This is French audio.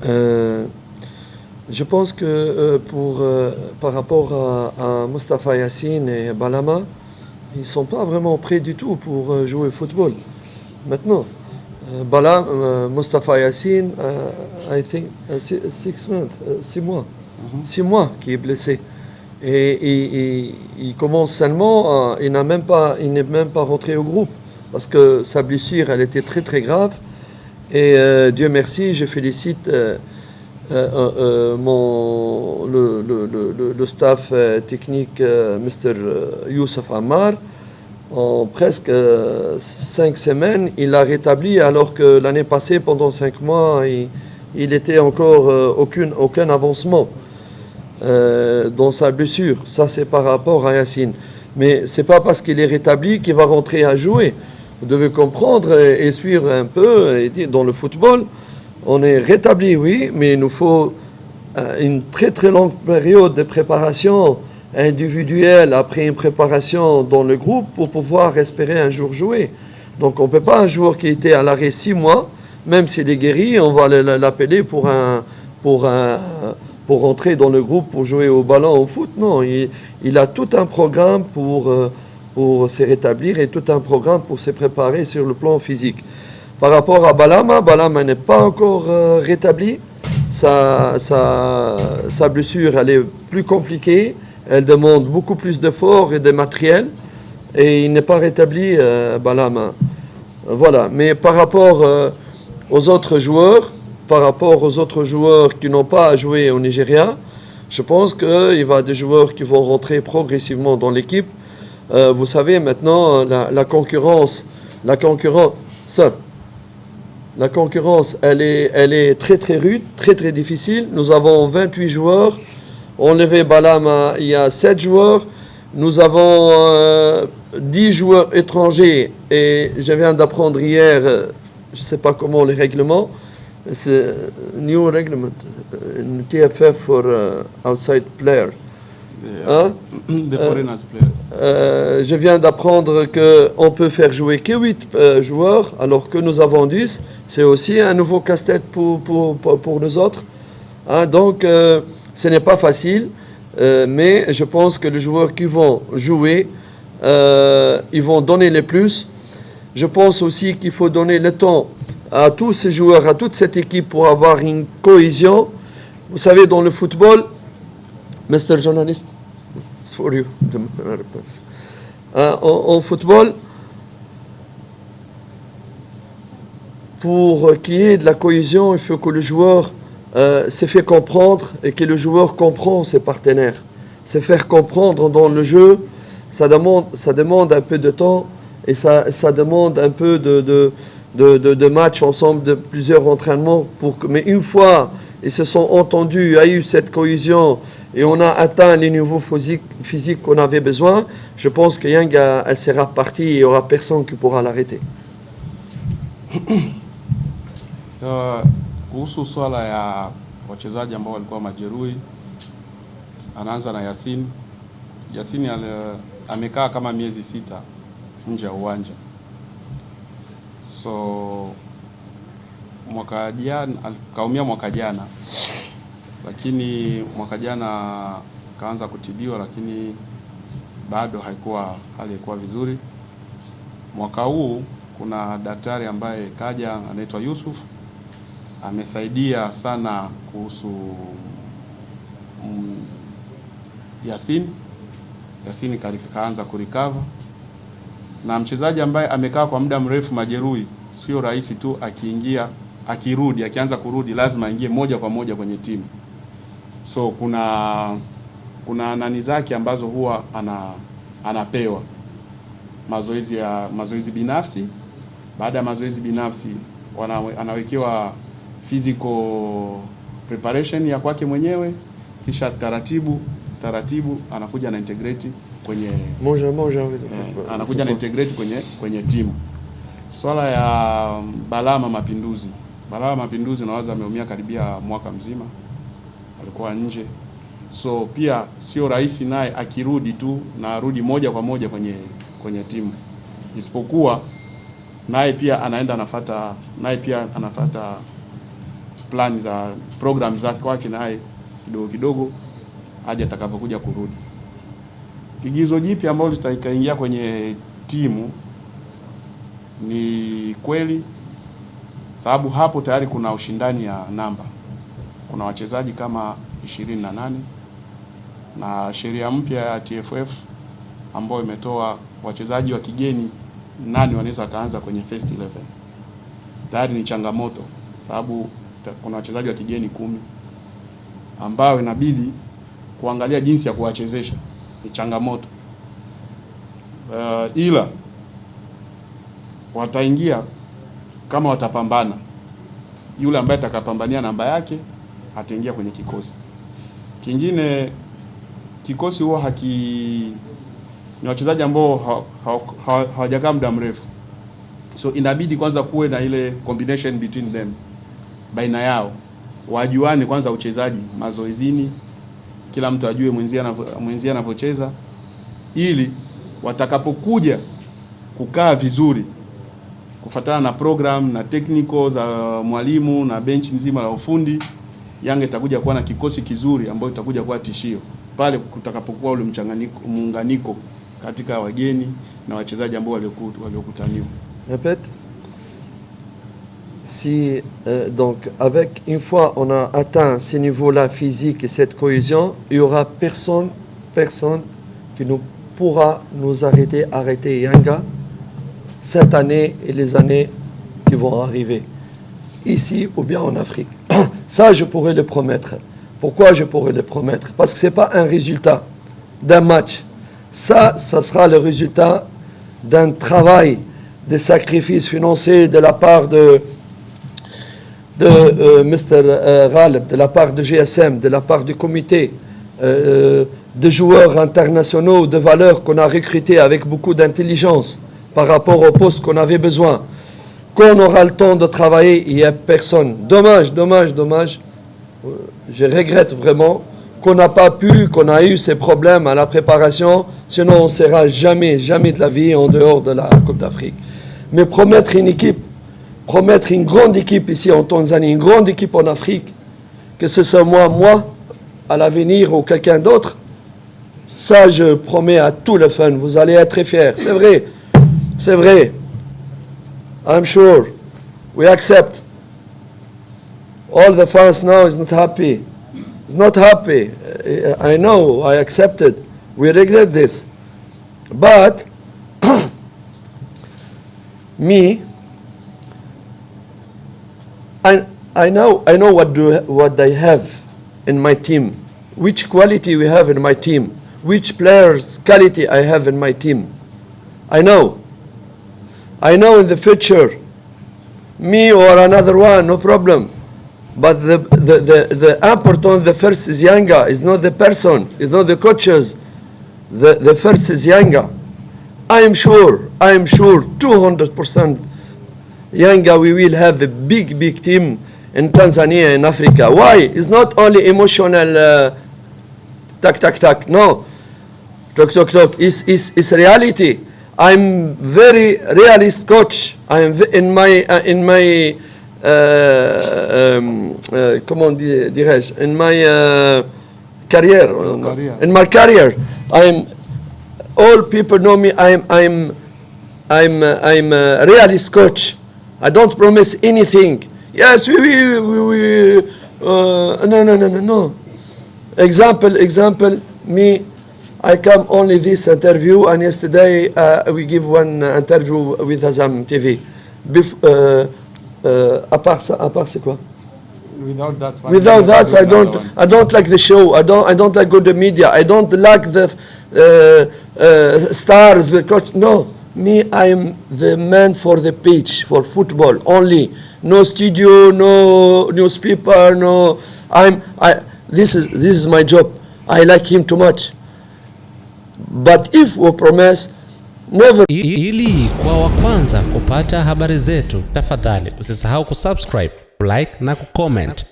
Euh, je pense que par rapport à Mostafa Yassine et Balama, ils ne sont pas vraiment prêts du tout pour jouer au football. Maintenant, Mostafa Yassine, I think 6 months, 6 mois. 6 mois qui est blessé. Et il commence seulement, il n'est même pas rentré au groupe parce que sa blessure, elle était très très grave. Et Dieu merci, je félicite le staff technique, Mr. Youssef Ammar. En presque 5 semaines, il a rétabli, alors que l'année passée, pendant 5 mois, il était encore aucun avancement dans sa blessure. Ça, c'est par rapport à Yassine. Mais c'est pas parce qu'il est rétabli qu'il va rentrer à jouer. Vous devez comprendre et suivre un peu. Et dire, dans le football, on est rétabli, oui, mais il nous faut une très très longue période de préparation individuelle après une préparation dans le groupe pour pouvoir espérer un jour jouer. Donc on ne peut pas un joueur qui était à l'arrêt 6 mois, même s'il est guéri, on va l'appeler pour rentrer dans le groupe pour jouer au ballon, au foot. Non, il a tout un programme pour se rétablir et tout un programme pour se préparer sur le plan physique. Par rapport à Balama n'est pas encore rétabli. Sa blessure, elle est plus compliquée. Elle demande beaucoup plus d'efforts et de matériel. Et il n'est pas rétabli, Balama. Voilà. Mais par rapport aux autres joueurs, qui n'ont pas joué au Nigeria, je pense qu'il y a des joueurs qui vont rentrer progressivement dans l'équipe. Vous savez, maintenant, la concurrence, elle est très très rude, très très difficile. Nous avons 28 joueurs. Enlevé Balama, il y a 7 joueurs. Nous avons 10 joueurs étrangers. Et je viens d'apprendre hier, je ne sais pas comment les règlements. C'est new reglement, TFF for outside player. The foreigners players. Je viens d'apprendre qu'on peut faire jouer que 8 joueurs, alors que nous avons 10. C'est aussi un nouveau casse-tête pour nous autres. Donc, ce n'est pas facile, mais je pense que les joueurs qui vont jouer, ils vont donner le plus. Je pense aussi qu'il faut donner le temps à tous ces joueurs, à toute cette équipe pour avoir une cohésion. Vous savez, dans le football, Mr. Journalist, it's for you. En football, pour qu'il y ait de la cohésion, il faut que le joueur se fait comprendre et que le joueur comprend ses partenaires. Se faire comprendre dans le jeu, ça demande un peu de temps et ça demande un peu de matchs ensemble, de plusieurs entraînements. Mais une fois ils se sont entendus, il y a eu cette cohésion et on a atteint les niveaux physiques qu'on avait besoin, je pense que Yanga, elle sera partie et il n'y aura personne qui pourra l'arrêter. Kuhusu swala ya wachezaji ambao walikuwa majeruhi, anaanza na Yasin. Yasin amekaa kama miezi 6 nje ya uwanja. So mwaka jana kaumia mwaka jana, lakini mwaka jana kaanza kutibiwa, lakini bado haikuwa vizuri. Mwaka huu kuna daktari ambaye kaja anaitwa Yusuf, amesaidia sana kuhusu Yasin kaanza kurecover. Na mchezaji ambaye amekaa kwa muda mrefu majeruhi, sio rahisi tu akianza kurudi lazima aingie moja kwa moja kwenye timu. So kuna nani zake ambazo huwa anapewa mazoezi binafsi. Baada ya mazoezi binafsi anawekewa physical preparation ya kwake mwenyewe, kisha taratibu anakuja na integrate kwenye anakuja na integrate kwenye timu. Swala ya Balama Mapinduzi nawaza ameumia karibia mwaka mzima, alikuwa nje. So pia sio rahisi naye akirudi tu na arudi moja kwa moja kwenye timu, isipokuwa naye pia anafuata plan za program zake kwake naye kidogo kidogo hadi atakavyokuja kurudi. Kigizo jipi ambalo litakaingia kwenye timu ni kweli, sababu hapo tayari kuna ushindani ya namba. Kuna wachezaji kama 28 na sheria mpya ya TFF ambayo imetoa wachezaji wa kigeni nani wanaweza kaanza kwenye first 11. Tayari ni changamoto, sababu kuna wachezaji wa kigeni 10 ambao inabidi kuangalia jinsi ya kuwachezesha, ni changamoto. Ila wataingia kama watapambana. Yule ambaye atakapambania namba yake ataingia kwenye kikosi. Kingine, kikosi huwa ni wachezaji ambao hawajakaa muda mrefu, so inabidi kwanza kuwe na ile combination between them, baina yao wajuane kwanza uchezaji mazoezini, kila mtu ajue mwenzie anavyocheza, ili watakapokuja kukaa vizuri kufuatana na program na technical za mwalimu na bench nzima la ufundi, Yanga itakuja kuwa na kikosi kizuri ambayo itakuja kuwa tishio pale kutakapokuwa ule muunganiko katika wageni na wachezaji ambao waliokutaniwa. Répète. Si donc avec une fois on a atteint ces niveaux-là physiques et cette cohésion, il y aura personne qui nous pourra nous arrêter Yanga cette année et les années qui vont arriver ici ou bien en Afrique. Ça, je pourrais le promettre. Pourquoi je pourrais le promettre? Parce que ce n'est pas un résultat d'un match. Ça sera le résultat d'un travail, des sacrifices financiers de la part de Mr. Ghaleb, de la part de GSM, de la part du comité, de joueurs internationaux de valeur qu'on a recrutés avec beaucoup d'intelligence par rapport au poste qu'on avait besoin. Quand on aura le temps de travailler, il n'y a personne. Dommage. Je regrette vraiment qu'on n'a pas pu, qu'on a eu ces problèmes à la préparation. Sinon, on ne sera jamais de la vie en dehors de la Coupe d'Afrique. Mais promettre une équipe, promettre une grande équipe ici en Tanzanie, une grande équipe en Afrique, que ce soit moi, à l'avenir ou quelqu'un d'autre, ça, je promets à tous les fans, vous allez être très fiers. C'est vrai. I'm sure. We accept. All the fans now is not happy. It's not happy. I know. I accepted. We regret this. But me, I know what they have in my team. Which quality we have in my team. Which players' quality I have in my team. I know in the future, me or another one, no problem. But the important, the first is Yanga. It's not the person. It's not the coaches. The first is Yanga. I am sure, 200% Yanga, we will have a big team in Tanzania and Africa. Why? It's not only emotional tak. No. Talk. It's reality. I'm very realist coach. I'm in my comment dirais-je, in my career. In my career, all people know me. I'm a realist coach. I don't promise anything. Yes, we no. Example, me. I come only this interview, and yesterday we give one interview with Azam TV. À part c'est quoi? Without that, I don't like the show. I don't like good media. I don't like the stars, coach. No, me, I'm the man for the pitch, for football only. No studio, no newspaper, no. This is my job. I like him too much. But if we promise never. Ili kwa wa kwanza kupata habari zetu, tafadhali usisahau kusubscribe, like na kucomment.